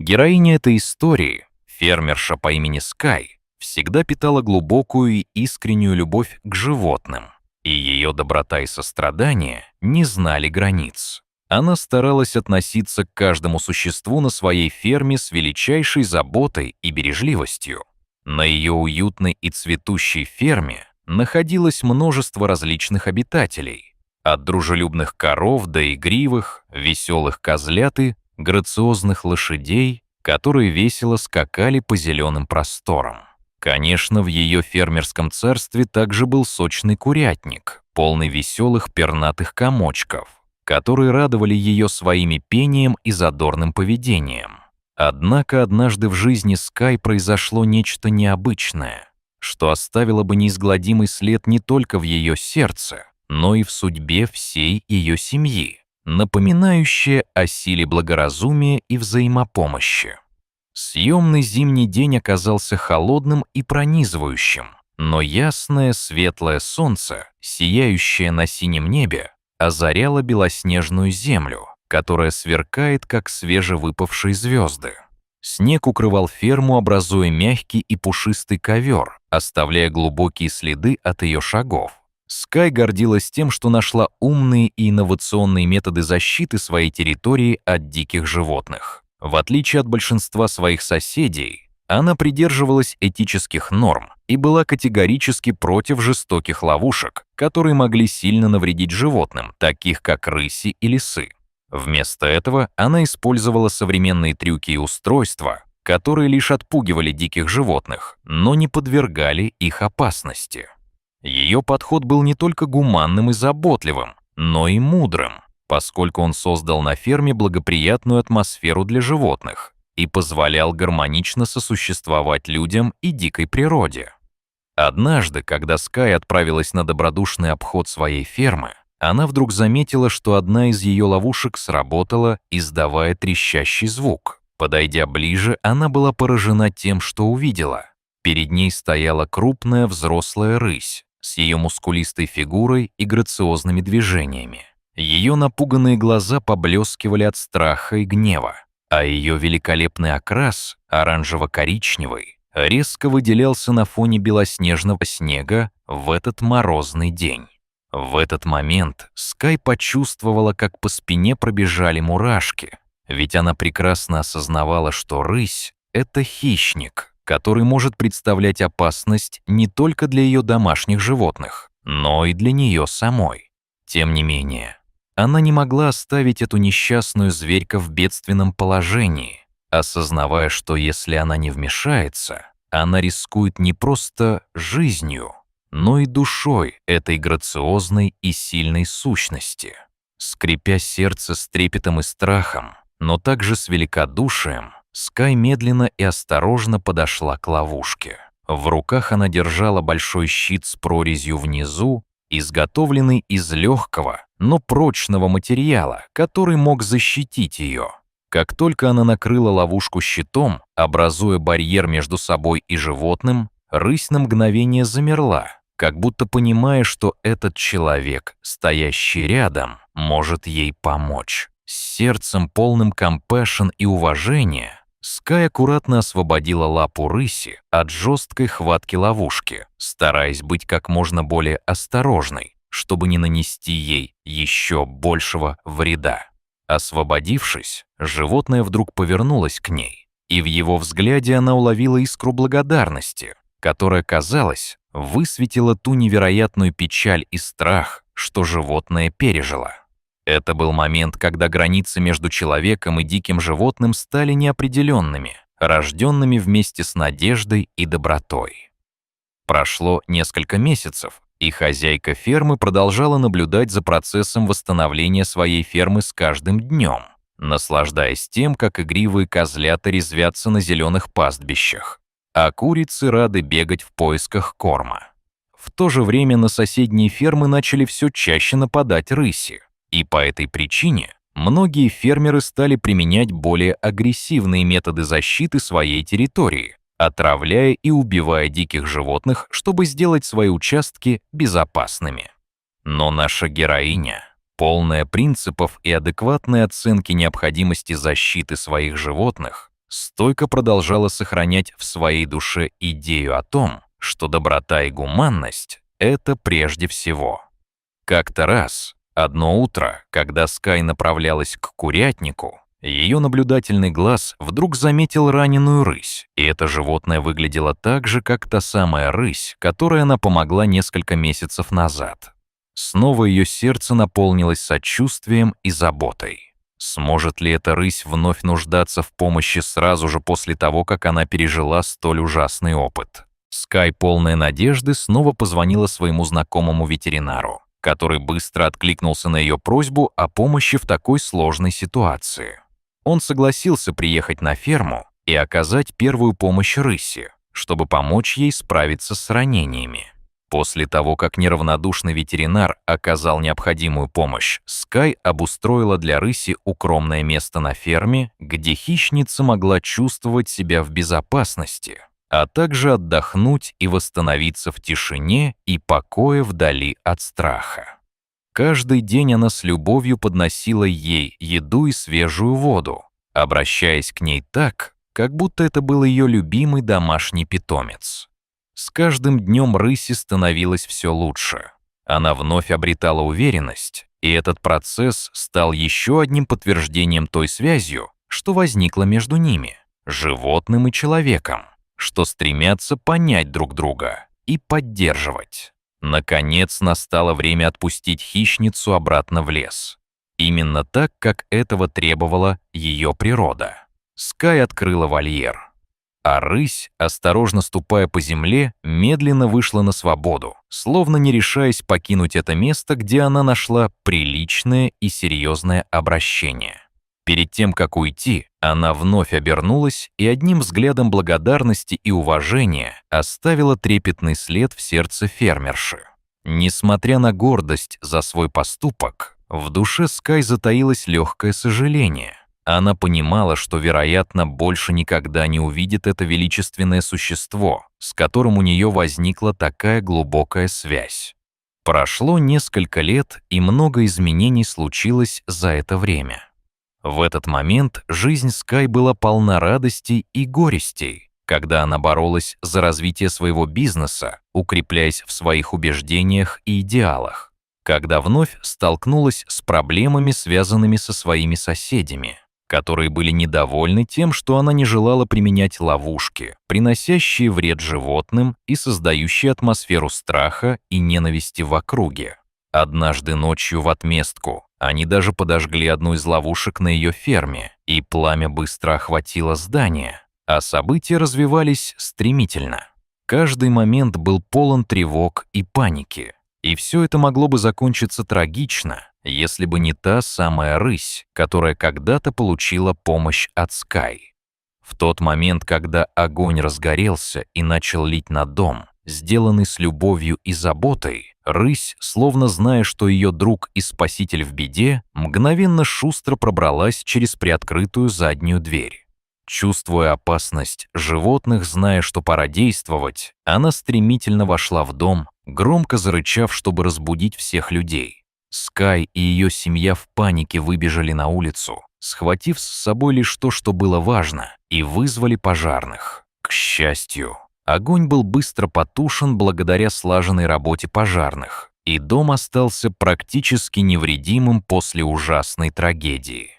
Героиня этой истории, фермерша по имени Скай, всегда питала глубокую и искреннюю любовь к животным, и ее доброта и сострадание не знали границ. Она старалась относиться к каждому существу на своей ферме с величайшей заботой и бережливостью. На ее уютной и цветущей ферме находилось множество различных обитателей, от дружелюбных коров до игривых, веселых козлят и грациозных лошадей, которые весело скакали по зеленым просторам. Конечно, в ее фермерском царстве также был сочный курятник, полный веселых пернатых комочков, которые радовали ее своими пением и задорным поведением. Однако однажды в жизни Скай произошло нечто необычное, что оставило бы неизгладимый след не только в ее сердце, но и в судьбе всей ее семьи, напоминающее о силе благоразумия и взаимопомощи. Съемный зимний день оказался холодным и пронизывающим, но ясное светлое солнце, сияющее на синем небе, озаряло белоснежную землю, которая сверкает, как свежевыпавшие звезды. Снег укрывал ферму, образуя мягкий и пушистый ковер, оставляя глубокие следы от ее шагов. Скай гордилась тем, что нашла умные и инновационные методы защиты своей территории от диких животных. В отличие от большинства своих соседей, она придерживалась этических норм и была категорически против жестоких ловушек, которые могли сильно навредить животным, таких как рыси и лисы. Вместо этого она использовала современные трюки и устройства, которые лишь отпугивали диких животных, но не подвергали их опасности. Ее подход был не только гуманным и заботливым, но и мудрым, поскольку он создал на ферме благоприятную атмосферу для животных и позволял гармонично сосуществовать людям и дикой природе. Однажды, когда Скай отправилась на добродушный обход своей фермы, она вдруг заметила, что одна из ее ловушек сработала, издавая трещащий звук. Подойдя ближе, она была поражена тем, что увидела. Перед ней стояла крупная взрослая рысь с ее мускулистой фигурой и грациозными движениями. Ее напуганные глаза поблескивали от страха и гнева, а ее великолепный окрас, оранжево-коричневый, резко выделялся на фоне белоснежного снега в этот морозный день. В этот момент Скай почувствовала, как по спине пробежали мурашки, ведь она прекрасно осознавала, что рысь — это хищник, который может представлять опасность не только для ее домашних животных, но и для нее самой. Тем не менее, она не могла оставить эту несчастную зверька в бедственном положении, осознавая, что если она не вмешается, она рискует не просто жизнью, но и душой этой грациозной и сильной сущности. Скрипя сердце с трепетом и страхом, но также с великодушием, Скай медленно и осторожно подошла к ловушке. В руках она держала большой щит с прорезью внизу, изготовленный из легкого, но прочного материала, который мог защитить ее. Как только она накрыла ловушку щитом, образуя барьер между собой и животным, рысь на мгновение замерла, как будто понимая, что этот человек, стоящий рядом, может ей помочь. С сердцем полным компэшн и уважения Скай аккуратно освободила лапу рыси от жесткой хватки ловушки, стараясь быть как можно более осторожной, чтобы не нанести ей еще большего вреда. Освободившись, животное вдруг повернулось к ней, и в его взгляде она уловила искру благодарности, которая, казалось, высветила ту невероятную печаль и страх, что животное пережило. Это был момент, когда границы между человеком и диким животным стали неопределенными, рожденными вместе с надеждой и добротой. Прошло несколько месяцев, и хозяйка фермы продолжала наблюдать за процессом восстановления своей фермы с каждым днем, наслаждаясь тем, как игривые козлята резвятся на зеленых пастбищах, а курицы рады бегать в поисках корма. В то же время на соседние фермы начали все чаще нападать рыси, и по этой причине многие фермеры стали применять более агрессивные методы защиты своей территории, отравляя и убивая диких животных, чтобы сделать свои участки безопасными. Но наша героиня, полная принципов и адекватной оценки необходимости защиты своих животных, стойко продолжала сохранять в своей душе идею о том, что доброта и гуманность — это прежде всего. Как-то раз, одно утро, когда Скай направлялась к курятнику, ее наблюдательный глаз вдруг заметил раненую рысь, и это животное выглядело так же, как та самая рысь, которой она помогла несколько месяцев назад. Снова ее сердце наполнилось сочувствием и заботой. Сможет ли эта рысь вновь нуждаться в помощи сразу же после того, как она пережила столь ужасный опыт? Скай, полная надежды, снова позвонила своему знакомому ветеринару, который быстро откликнулся на ее просьбу о помощи в такой сложной ситуации. Он согласился приехать на ферму и оказать первую помощь рыси, чтобы помочь ей справиться с ранениями. После того, как неравнодушный ветеринар оказал необходимую помощь, Скай обустроила для рыси укромное место на ферме, где хищница могла чувствовать себя в безопасности, а также отдохнуть и восстановиться в тишине и покое вдали от страха. Каждый день она с любовью подносила ей еду и свежую воду, обращаясь к ней так, как будто это был ее любимый домашний питомец. С каждым днем рыси становилось все лучше. Она вновь обретала уверенность, и этот процесс стал еще одним подтверждением той связью, что возникла между ними, животным и человеком, что стремятся понять друг друга и поддерживать. Наконец настало время отпустить хищницу обратно в лес. Именно так, как этого требовала ее природа. Скай открыла вольер, а рысь, осторожно ступая по земле, медленно вышла на свободу, словно не решаясь покинуть это место, где она нашла приличное и серьезное обращение. Перед тем, как уйти, она вновь обернулась и одним взглядом благодарности и уважения оставила трепетный след в сердце фермерши. Несмотря на гордость за свой поступок, в душе Скай затаилось легкое сожаление. Она понимала, что, вероятно, больше никогда не увидит это величественное существо, с которым у нее возникла такая глубокая связь. Прошло несколько лет, и много изменений случилось за это время. В этот момент жизнь Скай была полна радостей и горестей, когда она боролась за развитие своего бизнеса, укрепляясь в своих убеждениях и идеалах, когда вновь столкнулась с проблемами, связанными со своими соседями, которые были недовольны тем, что она не желала применять ловушки, приносящие вред животным и создающие атмосферу страха и ненависти в округе. Однажды ночью в отместку они даже подожгли одну из ловушек на ее ферме, и пламя быстро охватило здание, а события развивались стремительно. Каждый момент был полон тревог и паники, и все это могло бы закончиться трагично, если бы не та самая рысь, которая когда-то получила помощь от Скай. В тот момент, когда огонь разгорелся и начал лить на дом, сделанный с любовью и заботой, рысь, словно зная, что ее друг и спаситель в беде, мгновенно шустро пробралась через приоткрытую заднюю дверь. Чувствуя опасность животных, зная, что пора действовать, она стремительно вошла в дом, громко зарычав, чтобы разбудить всех людей. Скай и ее семья в панике выбежали на улицу, схватив с собой лишь то, что было важно, и вызвали пожарных. К счастью, огонь был быстро потушен благодаря слаженной работе пожарных, и дом остался практически невредимым после ужасной трагедии.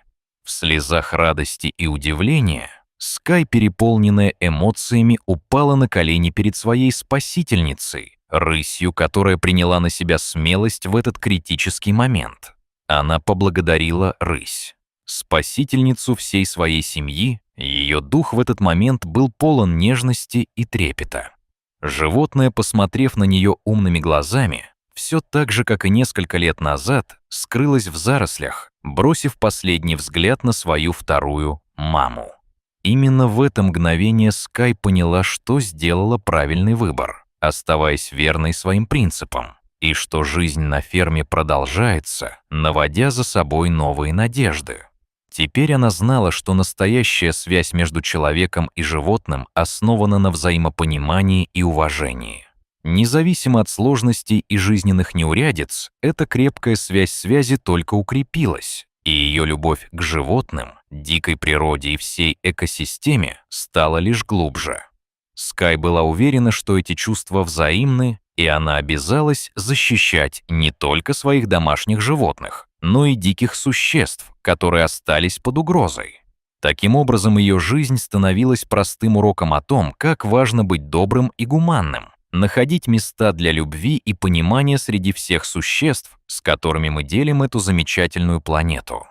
В слезах радости и удивления Скай, переполненная эмоциями, упала на колени перед своей спасительницей, рысью, которая приняла на себя смелость в этот критический момент. Она поблагодарила рысь, спасительницу всей своей семьи. Ее дух в этот момент был полон нежности и трепета. Животное, посмотрев на нее умными глазами, все так же, как и несколько лет назад, скрылось в зарослях, бросив последний взгляд на свою вторую маму. Именно в это мгновение Скай поняла, что сделала правильный выбор, оставаясь верной своим принципам, и что жизнь на ферме продолжается, наводя за собой новые надежды. Теперь она знала, что настоящая связь между человеком и животным основана на взаимопонимании и уважении. Независимо от сложностей и жизненных неурядиц, эта крепкая связь связи только укрепилась, и ее любовь к животным дикой природе и всей экосистеме стало лишь глубже. Скай была уверена, что эти чувства взаимны, и она обязалась защищать не только своих домашних животных, но и диких существ, которые остались под угрозой. Таким образом, ее жизнь становилась простым уроком о том, как важно быть добрым и гуманным, находить места для любви и понимания среди всех существ, с которыми мы делим эту замечательную планету.